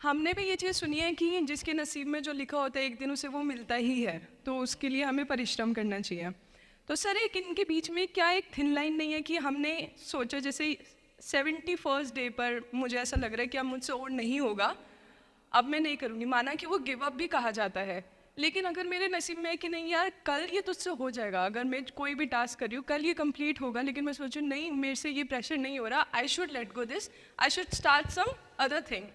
हमने भी ये चीज़ सुनी है कि जिसके नसीब में जो लिखा होता है एक दिन उसे वो मिलता ही है, तो उसके लिए हमें परिश्रम करना चाहिए। तो सर एक इनके बीच में क्या एक थिन लाइन नहीं है कि हमने सोचा जैसे 71st डे पर मुझे ऐसा लग रहा है कि अब मुझसे और नहीं होगा, अब मैं नहीं करूँगी, माना कि वो गिव अप भी कहा जाता है। लेकिन अगर मेरे नसीब में है कि नहीं यार कल ये तुझसे हो जाएगा, अगर मैं कोई भी टास्क कर रही हूँ कल ये कंप्लीट होगा, लेकिन मैं सोचूँ नहीं मेरे से ये प्रेशर नहीं हो रहा, I should let go this, I should start some other thing.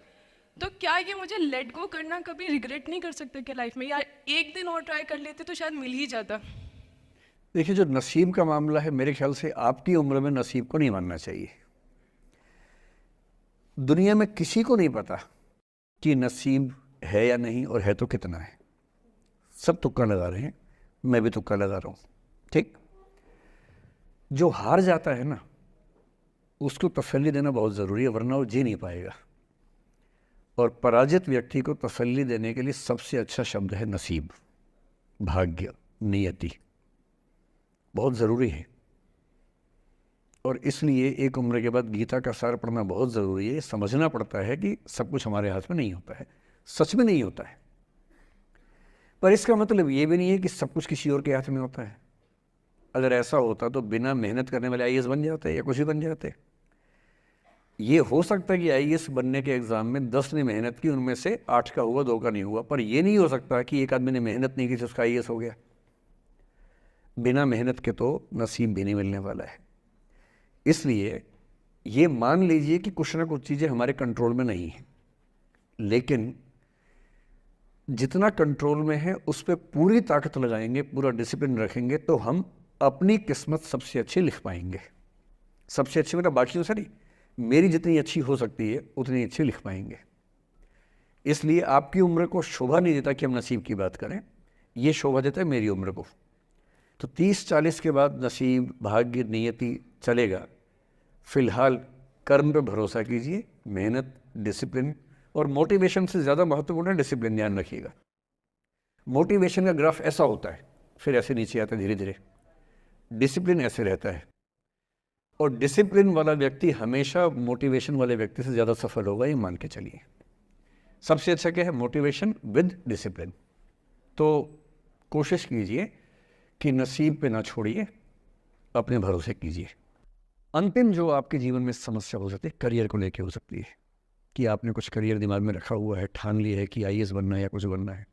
तो क्या ये मुझे लेट गो करना कभी रिग्रेट नहीं कर सकते क्या लाइफ में, यार एक दिन और ट्राई कर लेते तो शायद मिल ही जाता। देखिए, जो नसीब का मामला है, मेरे ख्याल से आपकी उम्र में नसीब को नहीं मानना चाहिए। दुनिया में किसी को नहीं पता कि नसीब है या नहीं, और है तो कितना है। सब तुक्का लगा रहे हैं, मैं भी तुक्का लगा रहा हूँ। ठीक, जो हार जाता है ना, उसको तसल्ली देना बहुत ज़रूरी है, वरना वो जी नहीं पाएगा। और पराजित व्यक्ति को तसल्ली देने के लिए सबसे अच्छा शब्द है नसीब, भाग्य, नियति। बहुत ज़रूरी है। और इसलिए एक उम्र के बाद गीता का सार पढ़ना बहुत ज़रूरी है। समझना पड़ता है कि सब कुछ हमारे हाथ में नहीं होता है, सच में नहीं होता है। पर इसका मतलब ये भी नहीं है कि सब कुछ किसी और के हाथ में होता है। अगर ऐसा होता तो बिना मेहनत करने वाले आईएएस बन जाते या कुछ भी बन जाते। ये हो सकता है कि आईएएस बनने के एग्ज़ाम में 10 ने मेहनत की, उनमें से 8 का हुआ, 2 का नहीं हुआ। पर यह नहीं हो सकता कि एक आदमी ने मेहनत नहीं की तो उसका आईएएस हो गया। बिना मेहनत के तो नसीब भी नहीं मिलने वाला है। इसलिए ये मान लीजिए कि कुछ ना कुछ चीज़ें हमारे कंट्रोल में नहीं हैं, लेकिन जितना कंट्रोल में है उस पर पूरी ताकत लगाएंगे, पूरा डिसिप्लिन रखेंगे, तो हम अपनी किस्मत सबसे अच्छी लिख पाएंगे। सबसे अच्छी मतलब बाकियों से नहीं, मेरी जितनी अच्छी हो सकती है उतनी अच्छी लिख पाएंगे। इसलिए आपकी उम्र को शोभा नहीं देता कि हम नसीब की बात करें, ये शोभा देता है मेरी उम्र को। तो 30-40 के बाद नसीब, भाग्य, नियति चलेगा। फिलहाल कर्म पे भरोसा कीजिए, मेहनत, डिसिप्लिन, और मोटिवेशन से ज़्यादा महत्वपूर्ण है डिसिप्लिन, ध्यान रखिएगा। मोटिवेशन का ग्राफ ऐसा होता है, फिर ऐसे नीचे आता है धीरे धीरे। डिसिप्लिन ऐसे रहता है, और डिसिप्लिन वाला व्यक्ति हमेशा मोटिवेशन वाले व्यक्ति से ज़्यादा सफल होगा, ये मान के चलिए। सबसे अच्छा क्या है? Motivation with discipline. तो कोशिश कीजिए कि नसीब पे ना छोड़िए, अपने भरोसे कीजिए। अंतिम जो आपके जीवन में समस्या हो सकती है, करियर को लेके हो सकती है, कि आपने कुछ करियर दिमाग में रखा हुआ है, ठान लिया है कि आईएएस बनना है या कुछ बनना है।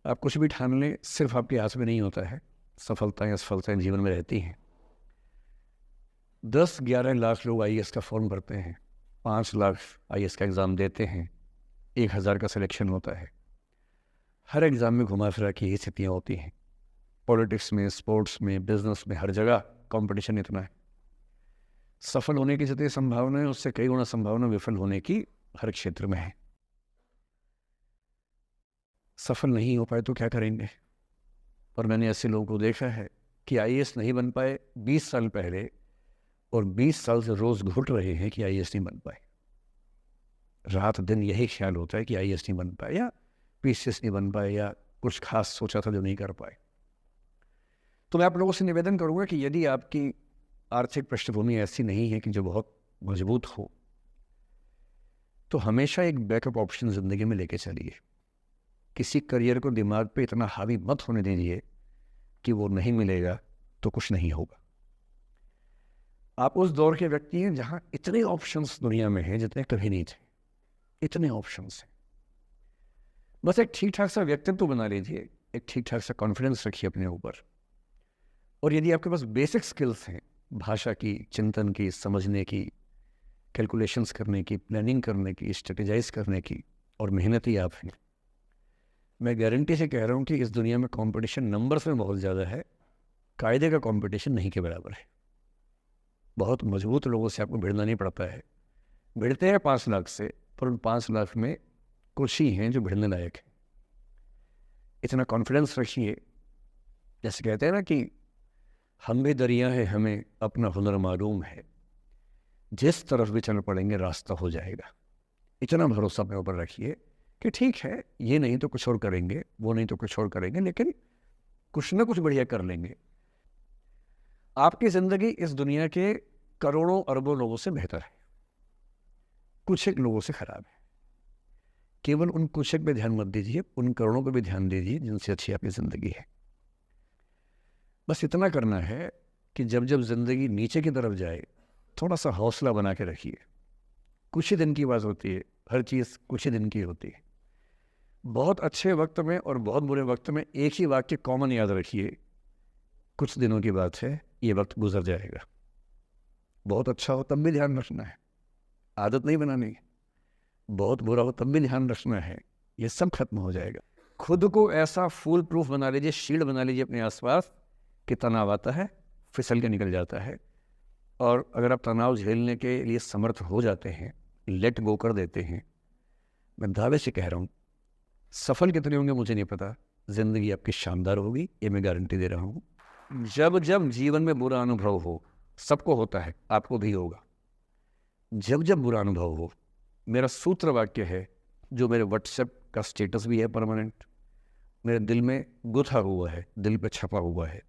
आप कुछ भी ठान लें, सिर्फ आपके हाथ में नहीं होता है। सफलताएं असफलताएं जीवन में रहती हैं। 10-11 लाख लोग आईएएस का फॉर्म भरते हैं, 5 लाख आईएएस का एग्ज़ाम देते हैं, 1000 का सिलेक्शन होता है। हर एग्ज़ाम में घुमा फिरा की यही स्थितियाँ होती हैं। पॉलिटिक्स में, स्पोर्ट्स में, बिजनेस में, हर जगह कंपटीशन इतना है। सफल होने की जितनी संभावना है उससे कई गुना संभावना विफल होने की हर क्षेत्र में है। सफल नहीं हो पाए तो क्या करेंगे? और मैंने ऐसे लोगों को देखा है कि आईएएस नहीं बन पाए 20 साल पहले, और 20 साल से रोज़ घुट रहे हैं कि आईएएस नहीं बन पाए। रात दिन यही ख्याल होता है कि आईएएस नहीं बन पाए, या पीसीएस नहीं बन पाए, या कुछ खास सोचा था जो नहीं कर पाए। तो मैं आप लोगों से निवेदन करूँगा कि यदि आपकी आर्थिक पृष्ठभूमि ऐसी नहीं है कि जो बहुत मजबूत हो, तो हमेशा एक बैकअप ऑप्शन ज़िंदगी में लेके चलिए। किसी करियर को दिमाग पे इतना हावी मत होने दीजिए कि वो नहीं मिलेगा तो कुछ नहीं होगा। आप उस दौर के व्यक्ति हैं जहाँ इतने ऑप्शंस दुनिया में हैं जितने कभी नहीं थे। इतने ऑप्शंस हैं। बस एक ठीक ठाक सा व्यक्तित्व बना लीजिए, एक ठीक ठाक सा कॉन्फिडेंस रखिए अपने ऊपर। और यदि आपके पास बेसिक स्किल्स हैं, भाषा की, चिंतन की, समझने की, कैलकुलेशंस करने की, प्लानिंग करने की, स्ट्रेटेजाइज करने की, और मेहनती आप हैं, मैं गारंटी से कह रहा हूँ कि इस दुनिया में कंपटीशन नंबर्स में बहुत ज़्यादा है, कायदे का कंपटीशन नहीं के बराबर है। बहुत मजबूत लोगों से आपको भिड़ना नहीं पड़ता है। भिड़ते हैं 5 लाख से, पर उन 5 लाख में कुछ ही हैं जो भिड़ने लायक है। इतना कॉन्फिडेंस रखिए। जैसे कहते हैं ना कि हम भी दरिया है, हमें अपना हुनर मालूम है, जिस तरफ भी चल पड़ेंगे रास्ता हो जाएगा। इतना भरोसा अपने ऊपर रखिए कि ठीक है, ये नहीं तो कुछ और करेंगे, वो नहीं तो कुछ और करेंगे, लेकिन कुछ ना कुछ बढ़िया कर लेंगे। आपकी ज़िंदगी इस दुनिया के करोड़ों अरबों लोगों से बेहतर है, कुछ एक लोगों से खराब है। केवल उन कुछ पे ध्यान मत दीजिए, उन करोड़ों पे भी ध्यान दीजिए जिनसे अच्छी आपकी ज़िंदगी है। बस इतना करना है कि जब जब ज़िंदगी नीचे की तरफ जाए, थोड़ा सा हौसला बना के रखिए। कुछ ही दिन की बात होती है, हर चीज़ कुछ ही दिन की होती है। बहुत अच्छे वक्त में और बहुत बुरे वक्त में एक ही वाक्य कॉमन याद रखिए, कुछ दिनों की बात है, ये वक्त गुजर जाएगा। बहुत अच्छा हो तब भी ध्यान रखना है, आदत नहीं बनानी है। बहुत बुरा हो तब भी ध्यान रखना है, ये सब खत्म हो जाएगा। खुद को ऐसा फूल प्रूफ बना लीजिए, शील्ड बना लीजिए अपने आसपास कि तनाव आता है फिसल के निकल जाता है। और अगर आप तनाव झेलने के लिए समर्थ हो जाते हैं, लेट गो कर देते हैं, मैं दावे से कह रहा हूँ, सफल कितने होंगे मुझे नहीं पता, ज़िंदगी आपकी शानदार होगी, ये मैं गारंटी दे रहा हूँ। जब जब जीवन में बुरा अनुभव हो, सबको होता है, आपको भी होगा, जब जब बुरा अनुभव हो, मेरा सूत्र वाक्य है जो मेरे व्हाट्सएप का स्टेटस भी है परमानेंट, मेरे दिल में गुथा हुआ है, दिल पे छपा हुआ है,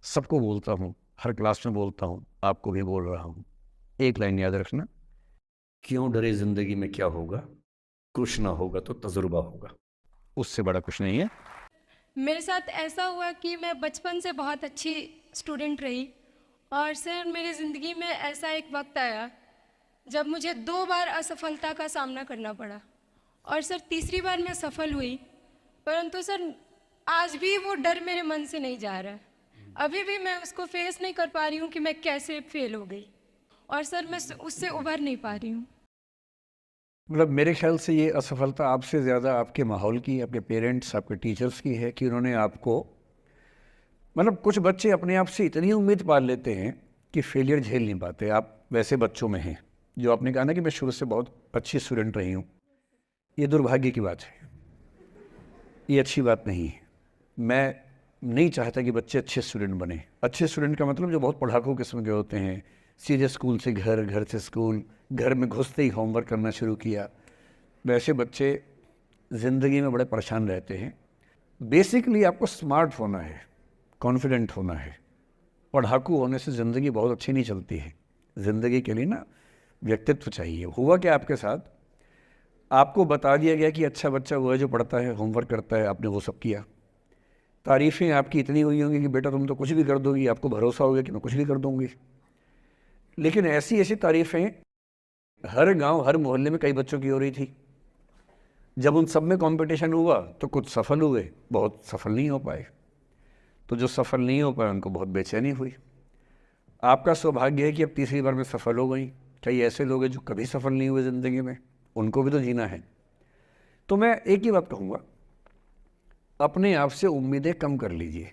सबको बोलता हूँ, हर क्लास में बोलता हूँ, आपको भी बोल रहा हूँ। एक लाइन याद रखना, क्यों डरे ज़िंदगी में क्या होगा, कुछ ना होगा तो तजुर्बा होगा, उससे बड़ा कुछ नहीं है। मेरे साथ ऐसा हुआ कि मैं बचपन से बहुत अच्छी स्टूडेंट रही और सर मेरी ज़िंदगी में ऐसा एक वक्त आया जब मुझे 2 बार असफलता का सामना करना पड़ा और सर तीसरी बार मैं सफल हुई, परंतु सर आज भी वो डर मेरे मन से नहीं जा रहा है। अभी भी मैं उसको फेस नहीं कर पा रही हूँ कि मैं कैसे फेल हो गई और सर मैं उससे उभर नहीं पा रही हूँ। मतलब मेरे ख्याल से ये असफलता आपसे ज़्यादा आपके माहौल की, आपके पेरेंट्स, आपके टीचर्स की है कि उन्होंने आपको, मतलब कुछ बच्चे अपने आप से इतनी उम्मीद पाल लेते हैं कि फेलियर झेल नहीं पाते। आप वैसे बच्चों में हैं जो आपने कहा ना कि मैं शुरू से बहुत अच्छी स्टूडेंट रही हूँ, ये दुर्भाग्य की बात है, ये अच्छी बात नहीं है। मैं नहीं चाहता कि बच्चे अच्छे स्टूडेंट बने। अच्छे स्टूडेंट का मतलब जो बहुत पढ़ाकू किस्म के होते हैं, सीधे स्कूल से घर, घर से स्कूल, घर में घुसते ही होमवर्क करना शुरू किया, वैसे बच्चे ज़िंदगी में बड़े परेशान रहते हैं। बेसिकली आपको स्मार्ट होना है, कॉन्फिडेंट होना है। पढ़ाकू होने से ज़िंदगी बहुत अच्छी नहीं चलती है। ज़िंदगी के लिए ना व्यक्तित्व चाहिए। हुआ क्या आपके साथ, आपको बता दिया गया कि अच्छा बच्चा वो है जो पढ़ता है, होमवर्क करता है, आपने वो सब किया। तारीफ़ें आपकी इतनी हुई होंगी कि बेटा तुम तो कुछ भी कर दोगी, आपको भरोसा हो गया कि मैं कुछ भी कर दूंगी। लेकिन ऐसी ऐसी तारीफ़ें हर गांव, हर मोहल्ले में कई बच्चों की हो रही थी। जब उन सब में कंपटीशन हुआ तो कुछ सफल हुए, बहुत सफल नहीं हो पाए। तो जो सफल नहीं हो पाए उनको बहुत बेचैनी हुई। आपका सौभाग्य है कि अब तीसरी बार में सफल हो गई। कई ऐसे लोग हैं जो कभी सफल नहीं हुए ज़िंदगी में, उनको भी तो जीना है। तो मैं एक ही बात कहूँगा, अपने आप से उम्मीदें कम कर लीजिए।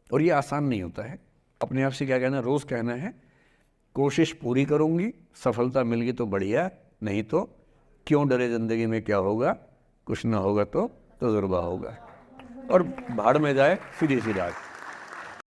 और ये आसान नहीं होता है। अपने आप से क्या कहना, रोज़ कहना है कोशिश पूरी करूँगी, सफलता मिल गई तो बढ़िया, नहीं तो क्यों डरे ज़िंदगी में क्या होगा, कुछ ना होगा तो तजुर्बा होगा। और भाड़ में जाए सीधी सी बात।